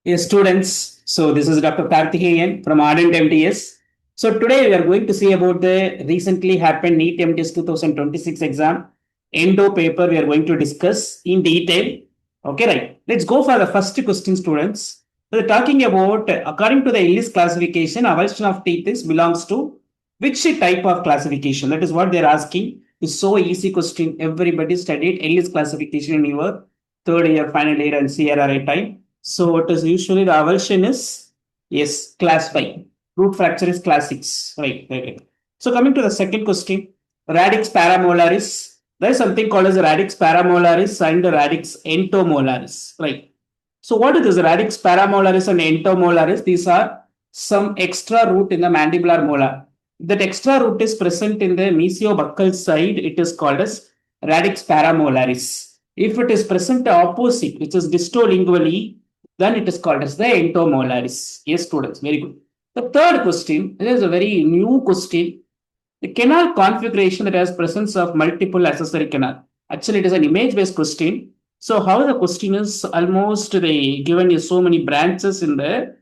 Yes, students. So this is Dr. Karthikeyan from Ardent MDS. So today we are going to see about the recently happened NEET MDS 2026 exam. Endo paper we are going to discuss in detail. Okay, right. Let's go for the first question, students. We're talking about according to the English classification, avulsion of teeth is belongs to which type of classification? That is what they're asking. It's so easy question. Everybody studied English classification in your third year, final year, and CRRA time. So it is usually the avulsion is yes, class 5. Root fracture is class 6. Right. So coming to the second question, radix paramolaris. There is something called as radix paramolaris and radix entomolaris. Right. So what is this radix paramolaris and entomolaris? These are some extra root in the mandibular molar. That extra root is present in the mesiobuccal side. It is called as radix paramolaris. If it is present opposite, which is distolingually, then it is called as the entomolaris. Yes, students, very good. The third question, it is a very new question. The canal configuration that has presence of multiple accessory canal. Actually, it is an image-based question. So how the question is almost they given you so many branches in the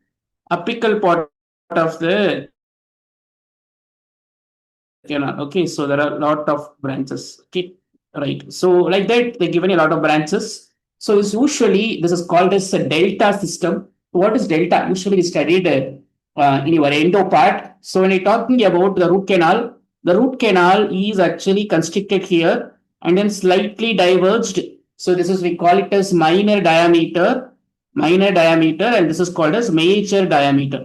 apical part of the canal. Okay, so there are a lot of branches. Okay, right. So like that, they given you a lot of branches. So it's usually this is called as a delta system. What is delta? Usually we studied in your endo part. So when you're talking about the root canal is actually constricted here and then slightly diverged. So this is we call it as minor diameter, and this is called as major diameter.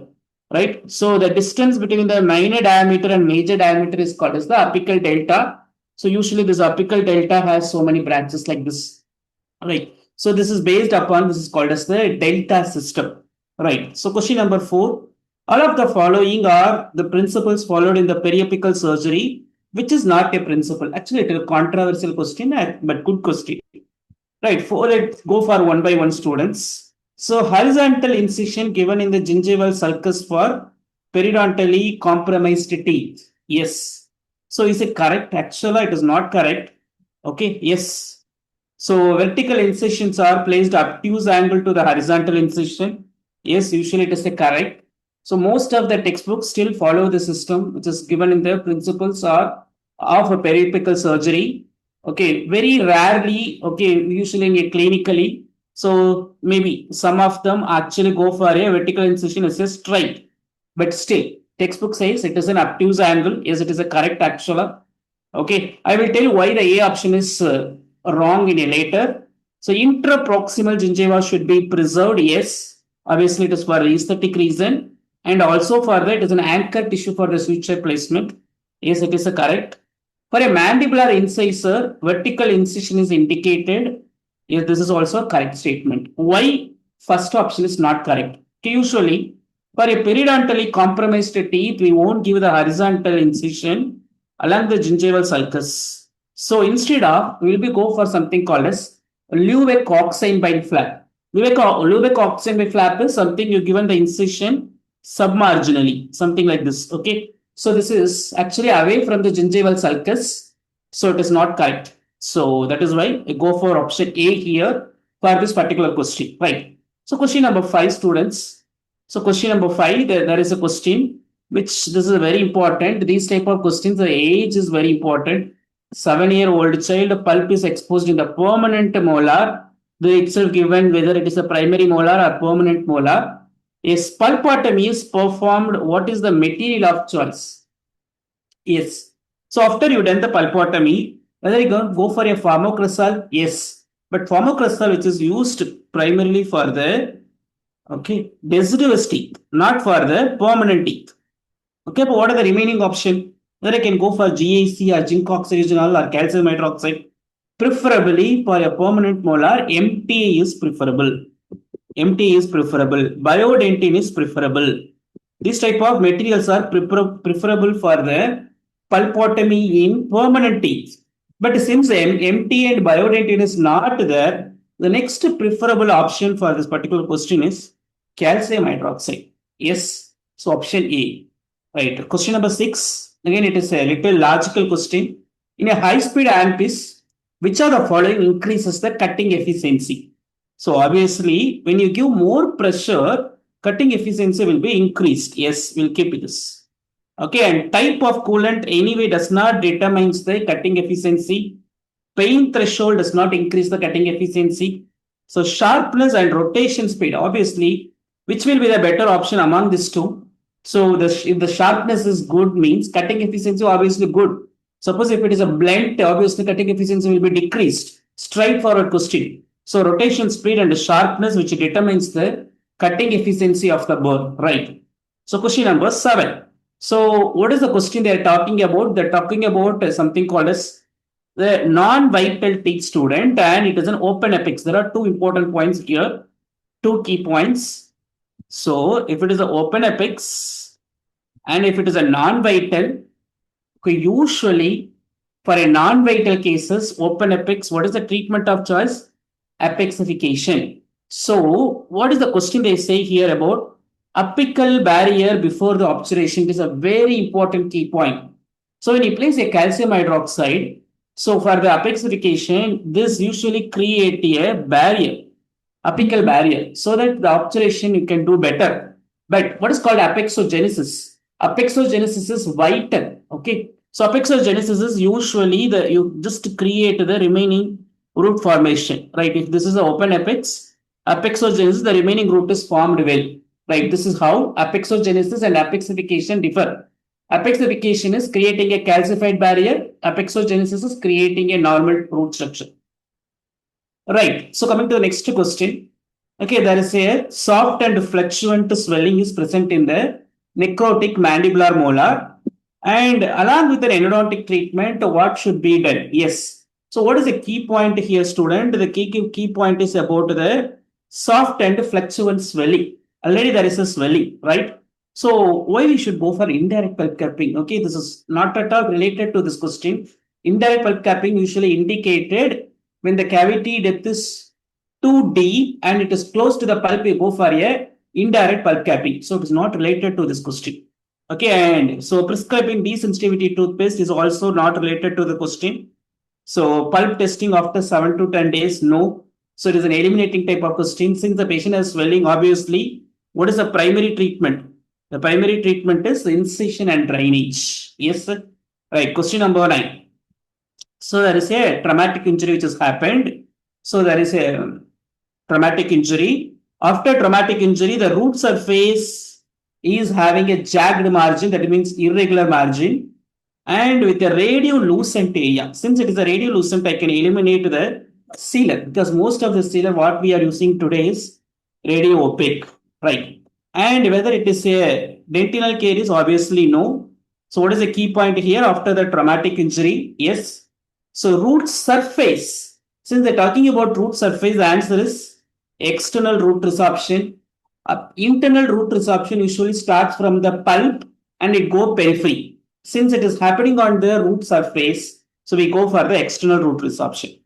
Right. So the distance between the minor diameter and major diameter is called as the apical delta. So usually this apical delta has so many branches like this. Right. So this is based upon this is called as the delta system. Right. So question number 4. All of the following are the principles followed in the periapical surgery, which is not a principle. Actually, it is a controversial question, but good question. Right. Let's go for one by one, students. So horizontal incision given in the gingival sulcus for periodontally compromised teeth. Yes. So is it correct? Actually, it is not correct. Okay. Yes. So vertical incisions are placed obtuse angle to the horizontal incision. Yes, usually it is a correct. So most of the textbooks still follow the system which is given in the principles are of a periapical surgery. Okay, very rarely, okay, usually in a clinically. So maybe some of them actually go for a vertical incision as a straight. But still, textbook says it is an obtuse angle. Yes, it is a correct actually. Okay, I will tell you why the A option is wrong in a later. So intraproximal gingiva should be preserved. Yes, obviously it is for aesthetic reason, and also for that it is an anchor tissue for the suture placement. Yes, it is a correct. For a mandibular incisor, vertical incision is indicated. Yes, this is also a correct statement. Why first option is not correct? Okay, usually, for a periodontally compromised teeth, we won't give the horizontal incision along the gingival sulcus. So instead of, we'll be go for something called as Leeuwenhoek bind flap. Leeuwenhoek bind flap is something you given the incision submarginally, something like this. Okay. So this is actually away from the gingival sulcus. So it is not correct. So that is why I go for option A here for this particular question. Right. So question number 5, students. So question number 5, there is a question which this is very important. These type of questions, the age is very important. 7-year-old child pulp is exposed in the permanent molar. The itself given whether it is a primary molar or permanent molar. Yes, pulpotomy is performed. What is the material of choice? Yes. So after you done the pulpotomy, whether you go for a pharmacrystal, yes. But pharmacrystal, which is used primarily for the deciduous teeth, not for the permanent teeth. Okay, but what are the remaining option? Then I can go for GAC or zinc oxygenol or calcium hydroxide. Preferably for a permanent molar, MTA is preferable. MTA is preferable. Biodentin is preferable. This type of materials are preferable for the pulpotomy in permanent teeth. But since MTA and biodentin is not there, the next preferable option for this particular question is calcium hydroxide. Yes, so option A. Right. Question number 6. Again, it is a little logical question. In a high-speed handpiece, which of the following increases the cutting efficiency? So obviously, when you give more pressure, cutting efficiency will be increased. Yes, we'll keep this. Okay, and type of coolant anyway does not determine the cutting efficiency. Pain threshold does not increase the cutting efficiency. So sharpness and rotation speed, obviously, which will be the better option among these two? So if the sharpness is good, means cutting efficiency obviously good. Suppose if it is a blunt, obviously cutting efficiency will be decreased. Straightforward question. So rotation speed and sharpness, which determines the cutting efficiency of the burr, right? So question number 7. So what is the question they are talking about? They're talking about something called as the non-vital teeth student, and it is an open apex. There are two important points here, two key points. So if it is an open apex and if it is a non-vital, usually for a non-vital cases, open apex, what is the treatment of choice? Apexification. So what is the question they say here about apical barrier before the obturation? It is a very important key point. So when you place a calcium hydroxide, so for the apexification, this usually create a barrier, apical barrier, so that the obturation you can do better. But what is called apexogenesis? Apexogenesis is vital. Okay. So apexogenesis is usually you just create the remaining root formation, right? If this is an open apex, apexogenesis, the remaining root is formed well, right? This is how apexogenesis and apexification differ. Apexification is creating a calcified barrier. Apexogenesis is creating a normal root structure. Right. So coming to the next question. Okay, there is a soft and fluctuant swelling is present in the necrotic mandibular molar. And along with an endodontic treatment, what should be done? Yes. So what is the key point here, student? The key point is about the soft and fluctuant swelling. Already there is a swelling, right? So why we should go for indirect pulp capping? Okay, this is not at all related to this question. Indirect pulp capping usually indicated when the cavity depth is too deep and it is close to the pulp, we go for a indirect pulp capping. So it is not related to this question. Okay, and so prescribing desensitivity toothpaste is also not related to the question. So pulp testing after 7 to 10 days, no. So it is an eliminating type of question. Since the patient has swelling, obviously, what is the primary treatment? The primary treatment is incision and drainage. Yes, sir. Right. Question number 9. So there is a traumatic injury which has happened. So there is a traumatic injury. After traumatic injury, the root surface is having a jagged margin, that means irregular margin, and with a radiolucent area. Since it is a radiolucent, I can eliminate the sealer, because most of the sealer what we are using today is radio opaque, right? And whether it is a dentinal care is obviously no. So what is the key point here after the traumatic injury? Yes. So root surface, since they're talking about root surface, the answer is external root resorption. Internal root resorption usually starts from the pulp and it go periphery. Since it is happening on the root surface, so we go for the external root resorption.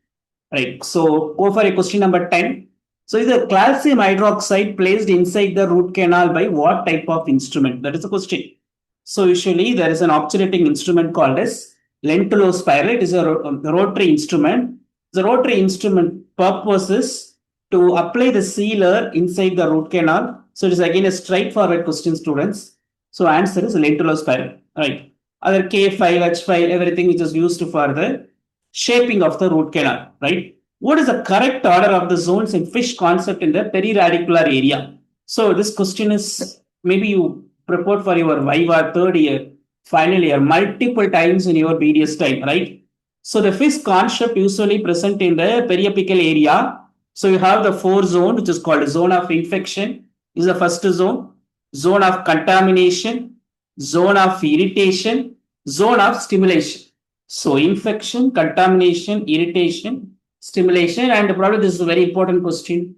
Right. So go for a question number 10. So is the calcium hydroxide placed inside the root canal by what type of instrument? That is the question. So usually there is an obturating instrument called as lentulospiral. It is a rotary instrument. The rotary instrument purpose is to apply the sealer inside the root canal. So it is again a straightforward question, students. So answer is lentulospiral, right? Other K file, H file, everything which is used for the shaping of the root canal, right? What is the correct order of the zones in fish concept in the periradicular area? So this question is maybe you prepared for your Viva third year, final year, multiple times in your BDS time, right? So the fish concept usually present in the periapical area. So you have the 4 zone, which is called zone of infection, is the first zone, zone of contamination, zone of irritation, zone of stimulation. So infection, contamination, irritation, stimulation, and probably this is a very important question.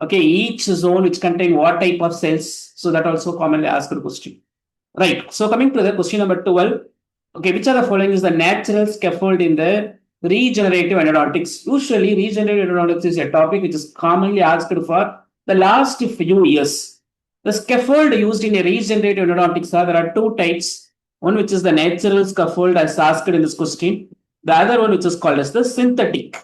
Okay, each zone which contain what type of cells. So that also commonly asked question. Right. So coming to the question number 12. Okay, which are the following is the natural scaffold in the regenerative endodontics? Usually, regenerative endodontics is a topic which is commonly asked for the last few years. The scaffold used in a regenerative endodontics there are 2 types. One which is the natural scaffold as asked in this question. The other one which is called as the synthetic.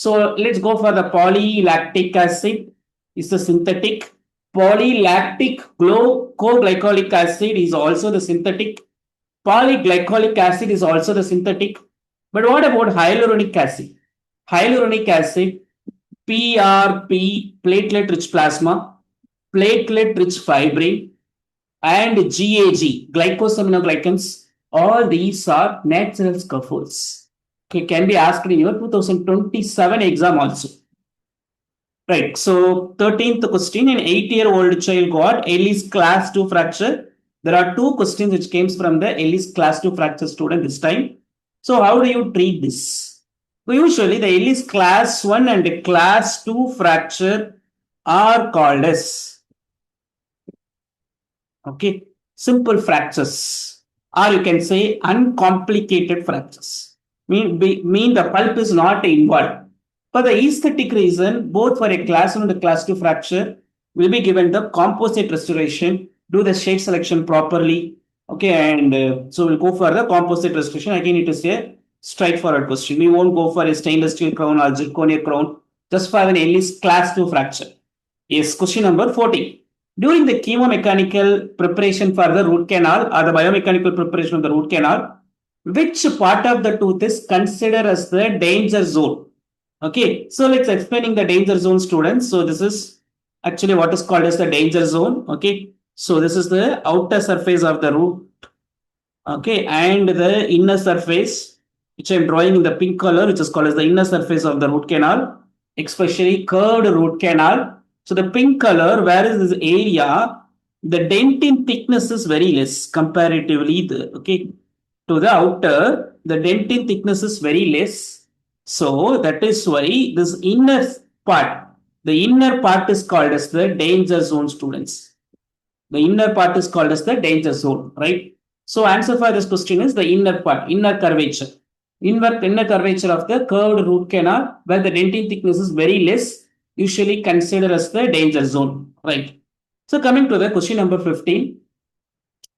So let's go for the polylactic acid. Is the synthetic. Polylactic glycolic acid is also the synthetic. Polyglycolic acid is also the synthetic. But what about hyaluronic acid? Hyaluronic acid, PRP, platelet rich plasma, platelet rich fibrin, and GAG, glycosaminoglycans. All these are natural scaffolds. Okay, can be asked in your 2027 exam also. Right. So 13th question, an 8-year-old child got Ellis class 2 fracture. There are two questions which came from the Ellis class 2 fracture student this time. So how do you treat this? So usually the Ellis class 1 and class 2 fracture are called as, okay, simple fractures, or you can say uncomplicated fractures. Mean the pulp is not involved. For the aesthetic reason, both for a class 1 and a class 2 fracture will be given the composite restoration, do the shade selection properly. Okay, and so we'll go for the composite restoration. Again, it is a straightforward question. We won't go for a stainless steel crown or zirconia crown, just for an Ellis class 2 fracture. Yes, question number 14. During the chemomechanical preparation for the root canal or the biomechanical preparation of the root canal, which part of the tooth is considered as the danger zone? Okay, so let's explaining the danger zone, students. So this is actually what is called as the danger zone. Okay, so this is the outer surface of the root. Okay, and the inner surface, which I'm drawing in the pink color, which is called as the inner surface of the root canal, especially curved root canal. So the pink color, where is this area? The dentin thickness is very less comparatively. Okay, to the outer, the dentin thickness is very less. So that is why this the inner part is called as the danger zone, students. The inner part is called as the danger zone, right? So answer for this question is the inner part, inner curvature. Inner curvature of the curved root canal where the dentin thickness is very less, usually considered as the danger zone, right? So coming to the question number 15.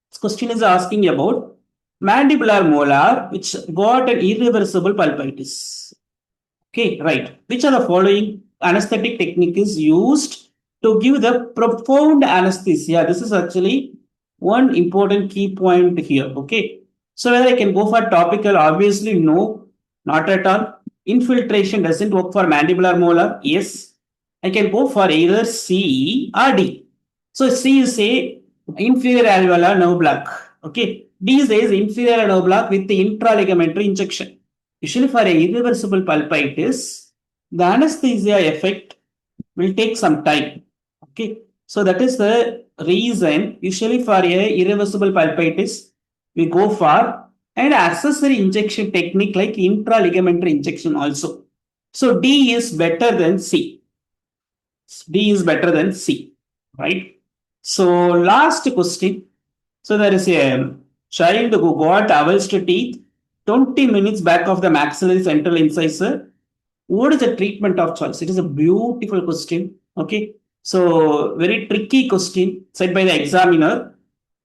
This question is asking about mandibular molar which got an irreversible pulpitis. Okay, right. Which are the following anesthetic technique is used to give the profound anesthesia? This is actually one important key point here. Okay. So whether I can go for topical, obviously no, not at all. Infiltration doesn't work for mandibular molar. Yes. I can go for either C or D. So C is a inferior alveolar nerve block. Okay. D says inferior nerve block with the intraligamentary injection. Usually for a irreversible pulpitis, the anesthesia effect will take some time. Okay. So that is the reason usually for a irreversible pulpitis, we go for an accessory injection technique like intraligamentary injection also. So D is better than C. D is better than C, right? So last question. So there is a child who got avulsed teeth 20 minutes back of the maxillary central incisor. What is the treatment of choice? It is a beautiful question. Okay. So very tricky question said by the examiner.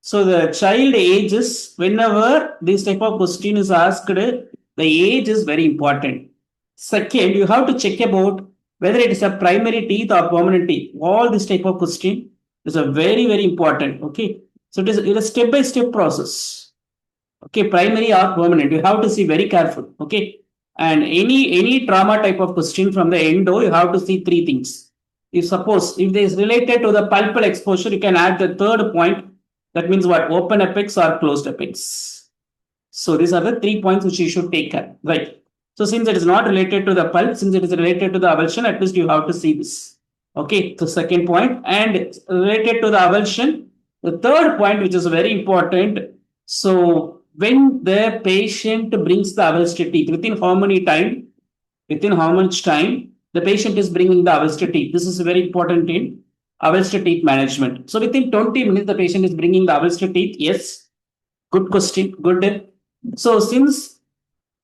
So the child ages, whenever this type of question is asked, the age is very important. Second, you have to check about whether it is a primary teeth or permanent teeth. All this type of question is a very, very important. Okay. So it is a step-by-step process. Okay, primary or permanent. You have to see very careful. Okay. And any trauma type of question from the endo, you have to see three things. If suppose if this is related to the pulpal exposure, you can add the third point. That means what? Open apex or closed apex. So these are the 3 points which you should take care. Right. So since it is not related to the pulp, since it is related to the avulsion, at least you have to see this. Okay. So second point, and related to the avulsion, the third point, which is very important. So when the patient brings the avulsed teeth, within how much time the patient is bringing the avulsed teeth. This is very important in avulsed teeth management. So within 20 minutes, the patient is bringing the avulsed teeth. Yes. Good question. Good. So since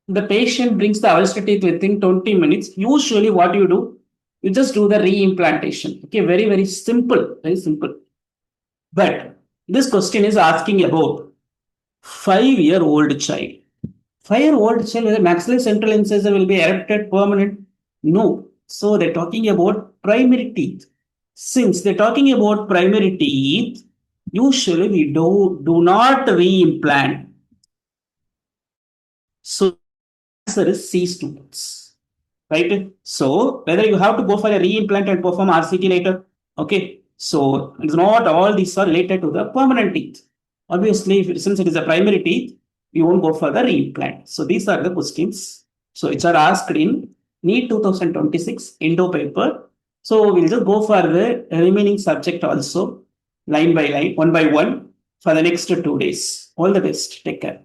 the patient brings the avulsed teeth within 20 minutes, usually what you do, you just do the reimplantation. Okay. Very, very simple. Very simple. But this question is asking about 5-year-old child. 5-year-old child, the maxillary central incisor will be erupted permanent. No. So they're talking about primary teeth. Since they're talking about primary teeth, usually we do not reimplant. So answer is C, students. Right? So whether you have to go for a reimplant and perform RCT later. Okay. So it's not all these are related to the permanent teeth. Obviously, since it is a primary teeth, you won't go for the reimplant. So these are the questions. So which are asked in NEET 2026 Endo paper. So we'll just go for the remaining subject also, line by line, one by one, for the next 2 days. All the best. Take care.